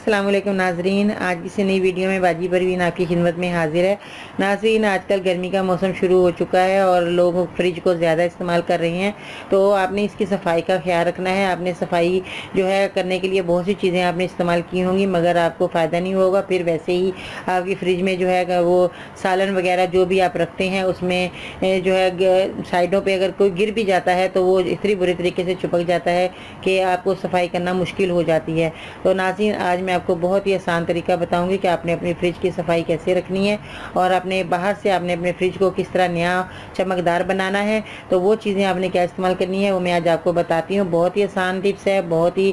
अस्सलाम वालेकुम नाजरीन। आज किसी नई वीडियो में बाजी परवीन आपकी खिदमत में हाजिर है। नाजरीन, आजकल गर्मी का मौसम शुरू हो चुका है और लोग फ्रिज को ज़्यादा इस्तेमाल कर रहे हैं, तो आपने इसकी सफाई का ख्याल रखना है। आपने सफाई जो है करने के लिए बहुत सी चीज़ें आपने इस्तेमाल की होंगी, मगर आपको फ़ायदा नहीं होगा। फिर वैसे ही आपकी फ्रिज में जो है वो सालन वगैरह जो भी आप रखते हैं उसमें जो है साइडों पर अगर कोई गिर भी जाता है तो वो इतनी बुरी तरीके से चिपक जाता है कि आपको सफाई करना मुश्किल हो जाती है। तो नाज़रीन, आज मैं आपको बहुत ही आसान तरीका बताऊंगी कि आपने अपनी फ्रिज की सफाई कैसे रखनी है और आपने बाहर से आपने अपने फ्रिज को किस तरह नया चमकदार बनाना है। तो वो चीज़ें आपने क्या इस्तेमाल करनी है वो मैं आज आपको बताती हूँ। बहुत ही आसान टिप्स है, बहुत ही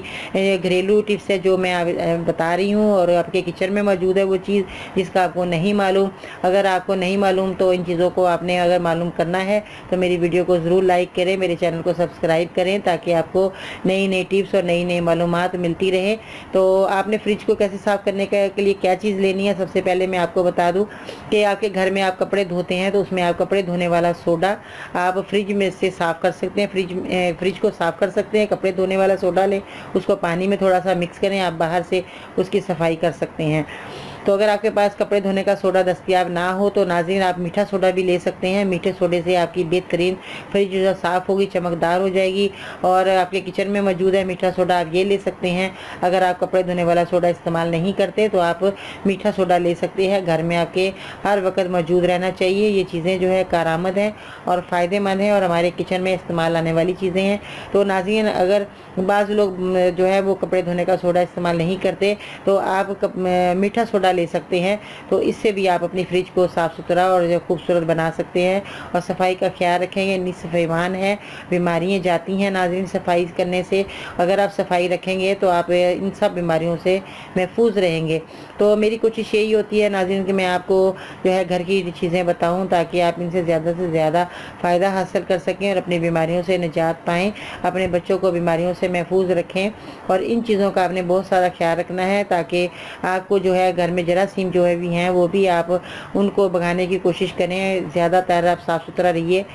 घरेलू टिप्स है जो मैं बता रही हूँ और आपके किचन में मौजूद है वो चीज़ जिसका आपको नहीं मालूम। अगर आपको नहीं मालूम तो इन चीज़ों को आपने अगर मालूम करना है तो मेरी वीडियो को ज़रूर लाइक करें, मेरे चैनल को सब्सक्राइब करें ताकि आपको नई नई टिप्स और नई नई मालूमात मिलती रहे। तो आपने फ्रिज को कैसे साफ़ करने के लिए क्या चीज़ लेनी है, सबसे पहले मैं आपको बता दूं कि आपके घर में आप कपड़े धोते हैं तो उसमें आप कपड़े धोने वाला सोडा आप फ्रिज में से साफ़ कर सकते हैं। फ्रिज को साफ़ कर सकते हैं। कपड़े धोने वाला सोडा लें, उसको पानी में थोड़ा सा मिक्स करें, आप बाहर से उसकी सफाई कर सकते हैं। तो अगर आपके पास कपड़े धोने का सोडा दस्तयाब ना हो तो नाज़रीन आप मीठा सोडा भी ले सकते हैं। मीठे सोडे से आपकी बेहतरीन फ्रिज जो साफ़ होगी, चमकदार हो जाएगी। और आपके किचन में मौजूद है मीठा सोडा, आप ये ले सकते हैं। अगर आप कपड़े धोने वाला सोडा इस्तेमाल नहीं करते तो आप मीठा सोडा ले सकते हैं। घर में आपके हर वक्त मौजूद रहना चाहिए। ये चीज़ें जो है कारामद हैं और फ़ायदेमंद हैं और हमारे किचन में इस्तेमाल आने वाली चीज़ें हैं। तो नाज़रीन, अगर बाज़ लोग जो है वो कपड़े धोने का सोडा इस्तेमाल नहीं करते तो आप मीठा सोडा ले सकते हैं। तो इससे भी आप अपनी फ्रिज को साफ़ सुथरा और खूबसूरत बना सकते हैं और सफाई का ख्याल रखेंगे। निस्फ़ ईमान है, बीमारियां जाती हैं नाज़रीन सफाई करने से। अगर आप सफाई रखेंगे तो आप इन सब बीमारियों से महफूज रहेंगे। तो मेरी कोशिश यही होती है नाज़रीन कि मैं आपको जो है घर की चीज़ें बताऊँ ताकि आप इनसे ज़्यादा से ज़्यादा फ़ायदा हासिल कर सकें और अपनी बीमारियों से निजात पाएँ, अपने बच्चों को बीमारियों से महफूज रखें। और इन चीज़ों का आपने बहुत सारा ख्याल रखना है ताकि आपको जो है घर में जरासीम जो है भी हैं वो भी आप उनको भगाने की कोशिश करें। ज़्यादातर आप साफ़ सुथरा रहिए।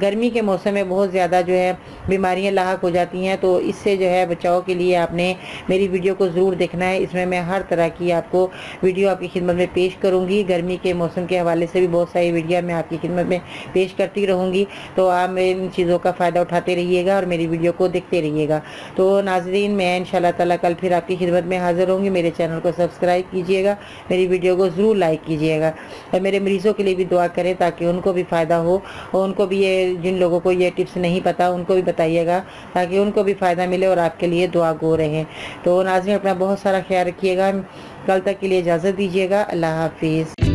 गर्मी के मौसम में बहुत ज़्यादा जो है बीमारियां लाहक हो जाती हैं, तो इससे जो है बचाव के लिए आपने मेरी वीडियो को ज़रूर देखना है। इसमें मैं हर तरह की आपको वीडियो आपकी खिदमत में पेश करूँगी। गर्मी के मौसम के हवाले से भी बहुत सारी वीडियो मैं आपकी खिदमत में पेश करती रहूँगी। तो आप इन चीज़ों का फ़ायदा उठाते रहिएगा और मेरी वीडियो को देखते रहिएगा। तो नाज़रीन, मैं इंशाअल्लाह ताला कल फिर आपकी खिदमत में हाज़िर होंगी। मेरे चैनल को सब्सक्राइब कीजिएगा, मेरी वीडियो को ज़रूर लाइक कीजिएगा और मेरे मरीज़ों के लिए भी दुआ करें ताकि उनको भी फ़ायदा हो और उनको भी ये जिन लोगों को ये टिप्स नहीं पता उनको भी बताइएगा ताकि उनको भी फ़ायदा मिले और आपके लिए दुआ गो रहें। तो नाज़रीन, अपना बहुत सारा ख्याल रखिएगा। कल तक के लिए इजाज़त दीजिएगा। अल्लाह हाफिज़।